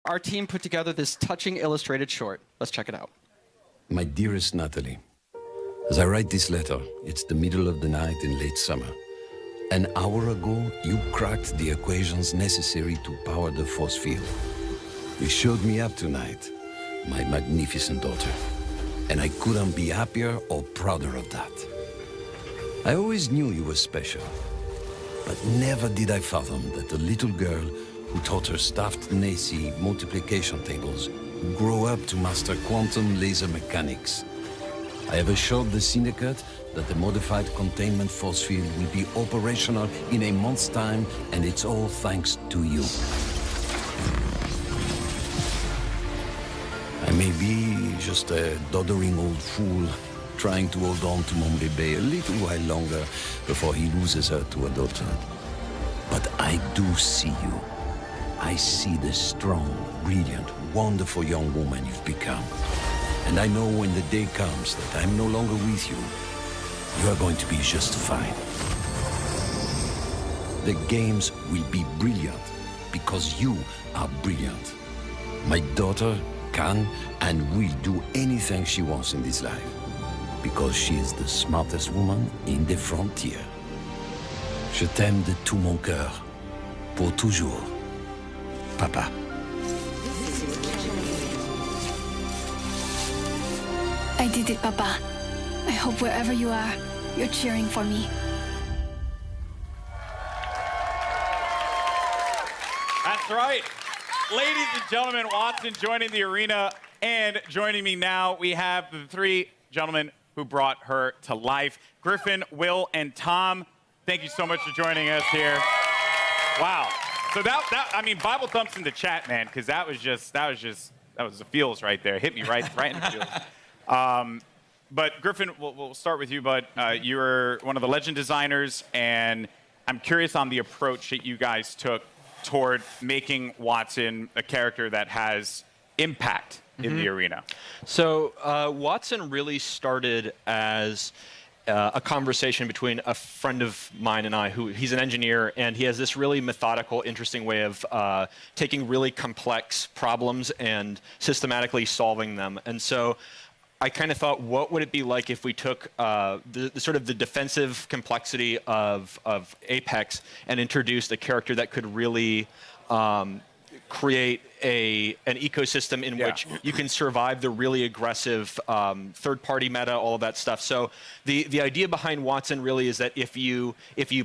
our team put together this touching illustrated short. Let's check it out. My dearest Natalie, as I write this letter, it's the middle of the night in late summer. An hour ago, you cracked the equations necessary to power the force field. You showed me up tonight, my magnificent daughter, and I couldn't be happier or prouder of that. I always knew you were special, but never did I fathom that the little girl who taught her staffed Nacy multiplication tables would grow up to master quantum laser mechanics. I have assured the syndicate that the modified containment force field will be operational in a month's time, and it's all thanks to you. I may be just a doddering old fool trying to hold on to mon bébé a little while longer before he loses her to adulthood. But I do see you. I see the strong, brilliant, wonderful young woman you've become. And I know when the day comes that I'm no longer with you, you are going to be just fine. The games will be brilliant because you are brilliant. My daughter can and will do anything she wants in this life because she is the smartest woman in the frontier. Je t'aime de tout mon cœur, pour toujours, Papa. I did it, Papa. I hope wherever you are, you're cheering for me. That's right. Ladies and gentlemen, Wattson joining the arena, and joining me now, we have the three gentlemen who brought her to life. Griffin, Will, and Tom, thank you so much for joining us here. Wow. So I mean, Bible thumps in the chat, man, because that was the feels right there. Hit me right in the feels. But Griffin, we'll start with you, bud. You're one of the legend designers, and I'm curious on the approach that you guys took toward making Wattson a character that has impact in the arena. So Wattson really started as a conversation between a friend of mine and I, he's an engineer, and he has this really methodical, interesting way of taking really complex problems and systematically solving them. And so I kind of thought, what would it be like if we took the sort of the defensive complexity of Apex and introduced a character that could really create an ecosystem in which you can survive the really aggressive third-party meta, all of that stuff. So the idea behind Wattson really is that if you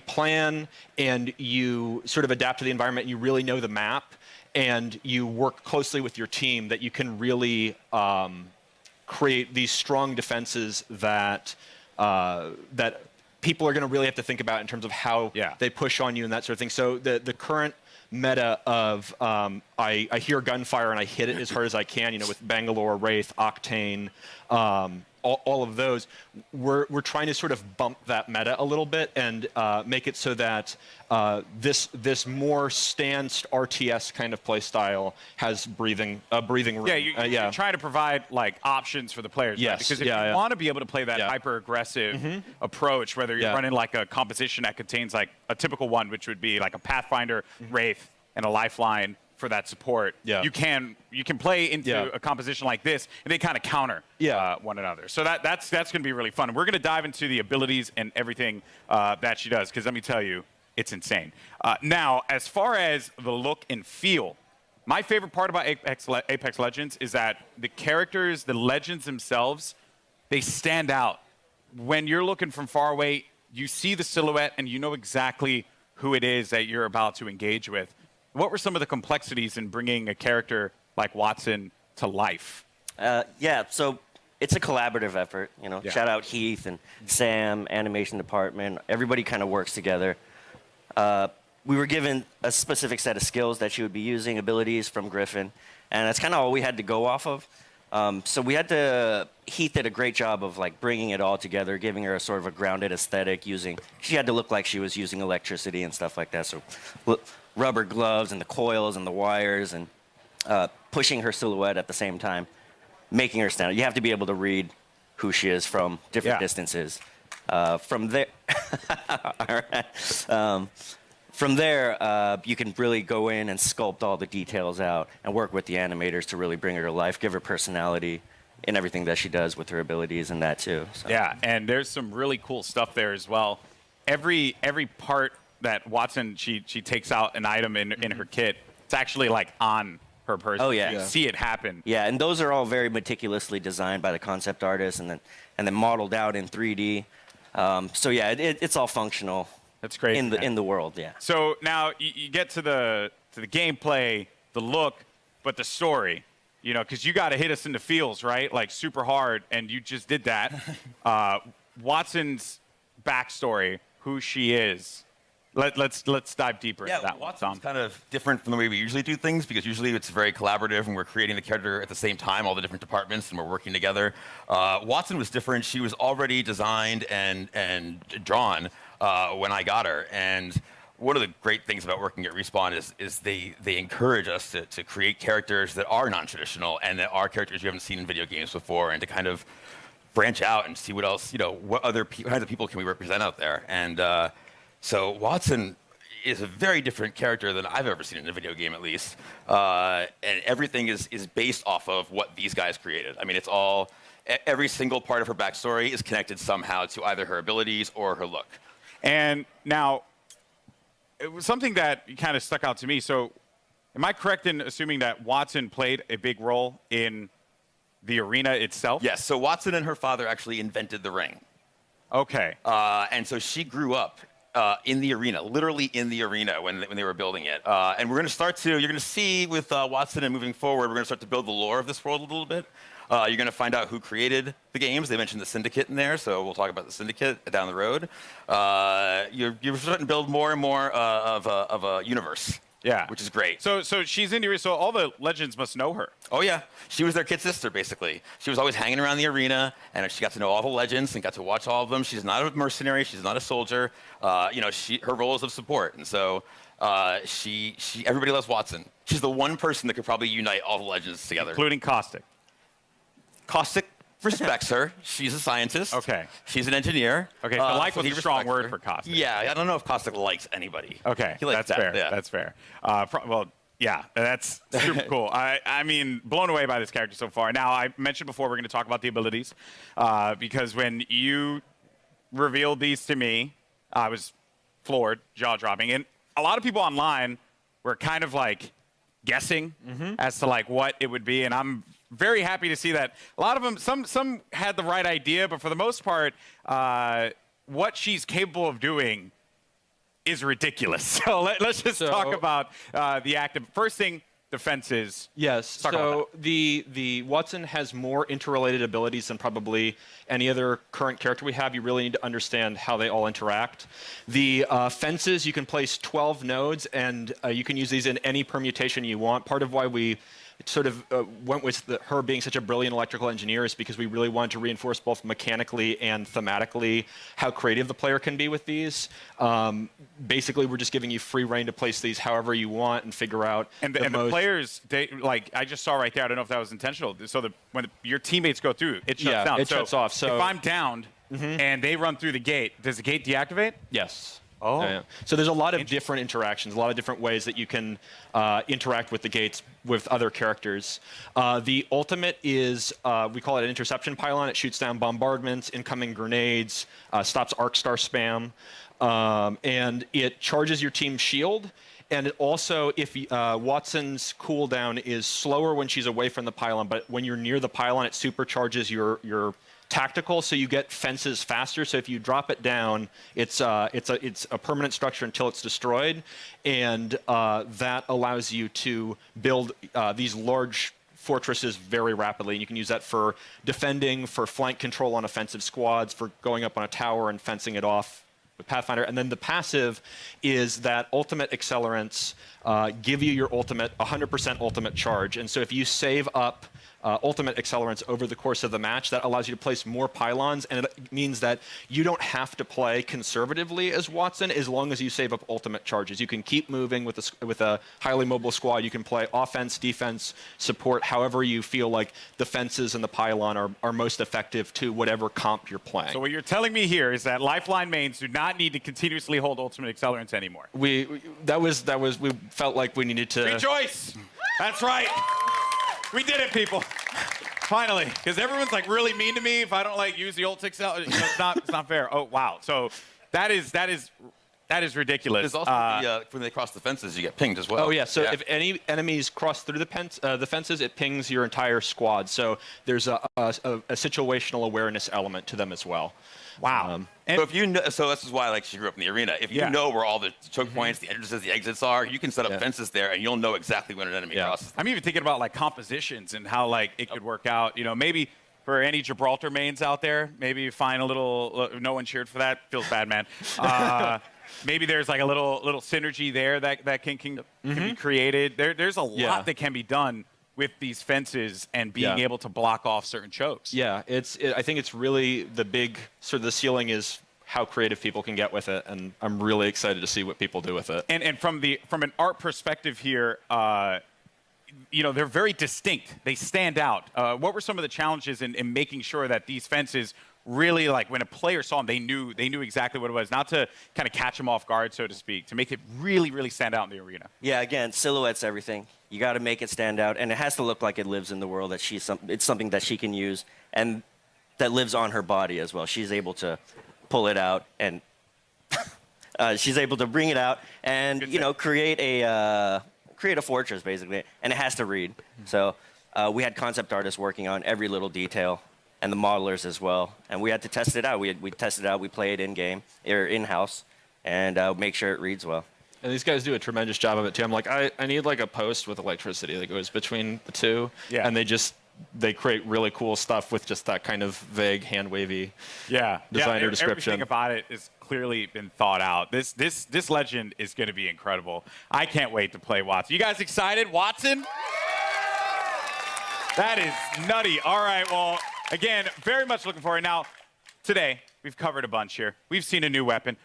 plan and you sort of adapt to the environment, you really know the map, and you work closely with your team, that you can really create these strong defenses that that people are going to really have to think about in terms of how they push on you and that sort of thing. So the current meta of I hear gunfire and I hit it as hard as I can, you know, with Bangalore, Wraith, Octane, all of those, we're trying to sort of bump that meta a little bit and make it so that this more stanced RTS kind of play style has breathing room. Yeah, you're trying to provide like options for the players. Yes. Right? Because if you want to be able to play that hyper aggressive approach, whether you're running like a composition that contains like a typical one, which would be like a Pathfinder, Wraith, and a Lifeline for that support, you can play into a composition like this, and they kind of counter one another. So that's going to be really fun. And we're going to dive into the abilities and everything that she does, because let me tell you, it's insane. Now, as far as the look and feel, my favorite part about Apex Legends is that the characters, the legends themselves, they stand out. When you're looking from far away, you see the silhouette, and you know exactly who it is that you're about to engage with. What were some of the complexities in bringing a character like Wattson to life? So it's a collaborative effort. You know, shout out Heath and Sam, animation department. Everybody kind of works together. We were given a specific set of skills that she would be using, abilities from Griffin, and that's kind of all we had to go off of. So we had to, Heath did a great job of like bringing it all together, giving her a sort of a grounded aesthetic, she had to look like she was using electricity and stuff like that. So rubber gloves and the coils and the wires, and pushing her silhouette at the same time, making her stand out. You have to be able to read who she is from different distances. From there, all right. from there, you can really go in and sculpt all the details out and work with the animators to really bring her to life, give her personality in everything that she does with her abilities and that too. So. Yeah, and there's some really cool stuff there as well. Every part that Wattson, she takes out an item in her kit, it's actually like on her person. Oh yeah. You see it happen. Yeah, and those are all very meticulously designed by the concept artist and then modeled out in 3D. So yeah, it's all functional. That's great. In the world, yeah. So now you get to the gameplay, the look, but the story, you know, because you got to hit us in the feels, right? Like super hard, and you just did that. Wattson's backstory, who she is. Let's dive deeper into that. Wattson's kind of different from the way we usually do things because usually it's very collaborative and we're creating the character at the same time, all the different departments, and we're working together. Wattson was different. She was already designed and drawn when I got her. And one of the great things about working at Respawn is they encourage us to create characters that are non-traditional and that are characters you haven't seen in video games before, and to kind of branch out and see what else, you know, what other kinds of people can we represent out there. And so Wattson is a very different character than I've ever seen in a video game, at least. And everything is based off of what these guys created. I mean, it's all, every single part of her backstory is connected somehow to either her abilities or her look. And now, it was something that kind of stuck out to me. So, am I correct in assuming that Wattson played a big role in the arena itself? Yes, so Wattson and her father actually invented the ring. Okay. And so she grew up in the arena, literally in the arena when they were building it. And we're going to start to, you're going to see with Wattson and moving forward, we're going to start to build the lore of this world a little bit. You're going to find out who created the games. They mentioned the Syndicate in there, so we'll talk about the Syndicate down the road. You're starting to build more and more of a universe. Yeah. Which is great. So she's in the arena, so all the legends must know her. Oh, yeah. She was their kid sister, basically. She was always hanging around the arena, and she got to know all the legends and got to watch all of them. She's not a mercenary. She's not a soldier. You know, her role is of support. And so everybody loves Wattson. She's the one person that could probably unite all the legends together. Including Caustic. Caustic respects her. She's a scientist. Okay. She's an engineer. Okay, so like was he a strong respects word her. for Caustic. Yeah, I don't know if Caustic likes anybody. Okay, He likes that's that, fair. yeah. That's fair. Well, yeah, that's super cool. I mean, blown away by this character so far. Now, I mentioned before we're going to talk about the abilities because when you revealed these to me, I was floored, jaw-dropping. And a lot of people online were kind of like guessing as to like what it would be, and I'm very happy to see that a lot of them, some had the right idea, but for the most part, what she's capable of doing is ridiculous. So let's just talk about the active. First thing, defenses. Yes. So the Wattson has more interrelated abilities than probably any other current character we have. You really need to understand how they all interact. The fences, you can place 12 nodes, and you can use these in any permutation you want. Part of why we sort of went with her being such a brilliant electrical engineer is because we really wanted to reinforce both mechanically and thematically how creative the player can be with these. Basically, we're just giving you free reign to place these however you want and figure out. And the players, like I just saw right there, I don't know if that was intentional. So when your teammates go through, it shuts down. It shuts off. So if I'm downed and they run through the gate, does the gate deactivate? Yes. Oh. Yeah. So there's a lot of different interactions, a lot of different ways that you can interact with the gates with other characters. The ultimate is, we call it an interception pylon. It shoots down bombardments, incoming grenades, stops arc star spam, and it charges your team's shield. And it also, if Wattson's cooldown is slower when she's away from the pylon, but when you're near the pylon, it supercharges your tactical, so you get fences faster. So if you drop it down, it's a permanent structure until it's destroyed, and that allows you to build these large fortresses very rapidly. And you can use that for defending, for flank control on offensive squads, for going up on a tower and fencing it off with Pathfinder. And then the passive is that ultimate accelerants give you your ultimate 100% ultimate charge. And so if you save up ultimate accelerants over the course of the match. That allows you to place more pylons, and it means that you don't have to play conservatively as Wattson as long as you save up ultimate charges. You can keep moving with a highly mobile squad. You can play offense, defense, support, however you feel like the fences and the pylon are most effective to whatever comp you're playing. So what you're telling me here is that Lifeline mains do not need to continuously hold ultimate accelerants anymore. We felt like we needed to rejoice. That's right. We did it, people. Finally, because everyone's like really mean to me if I don't like use the ult accelerant. It's not fair. Oh wow. So that is ridiculous. There's also when they cross the fences, you get pinged as well. Oh yeah. So if any enemies cross through the fences, it pings your entire squad. So there's a situational awareness element to them as well. Wow. So if you know, so this is why like she grew up in the arena. If you know where all the choke points, the entrances, the exits are, you can set up fences there, and you'll know exactly when an enemy crosses. I'm even thinking about like compositions and how like it could work out. You know, maybe for any Gibraltar mains out there, maybe find a little. No one cheered for that. Feels bad, man. Maybe there's like a little synergy there that can be created. There's a lot that can be done with these fences and being able to block off certain chokes. Yeah, I think it's really the big sort of the ceiling is how creative people can get with it, and I'm really excited to see what people do with it. And from an art perspective here, you know, they're very distinct. They stand out. What were some of the challenges in making sure that these fences really, like, when a player saw them, they knew exactly what it was, not to kind of catch them off guard, so to speak, to make it really, really stand out in the arena? Yeah, again, silhouette's everything. You got to make it stand out, and it has to look like it lives in the world, that it's something that she can use, and that lives on her body as well. She's able to pull it out, and she's able to bring it out and, you know, create a fortress, basically, and it has to read. So we had concept artists working on every little detail, and the modelers as well, and we had to test it out. We tested it out, we play it in-game, or in-house, and make sure it reads well. And these guys do a tremendous job of it, too. I'm like, I need like a post with electricity that goes between the two, and they create really cool stuff with just that kind of vague, hand-wavy designer description. Everything about it has clearly been thought out. This legend is going to be incredible. I can't wait to play Wattson. You guys excited? Wattson? That is nutty. All right, well, again, very much looking forward. Now, today, we've covered a bunch here. We've seen a new weapon.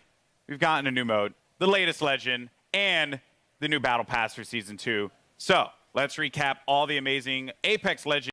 We've gotten a new mode, the latest legend, and the new Battle Pass for Season 2. So, let's recap all the amazing Apex Legends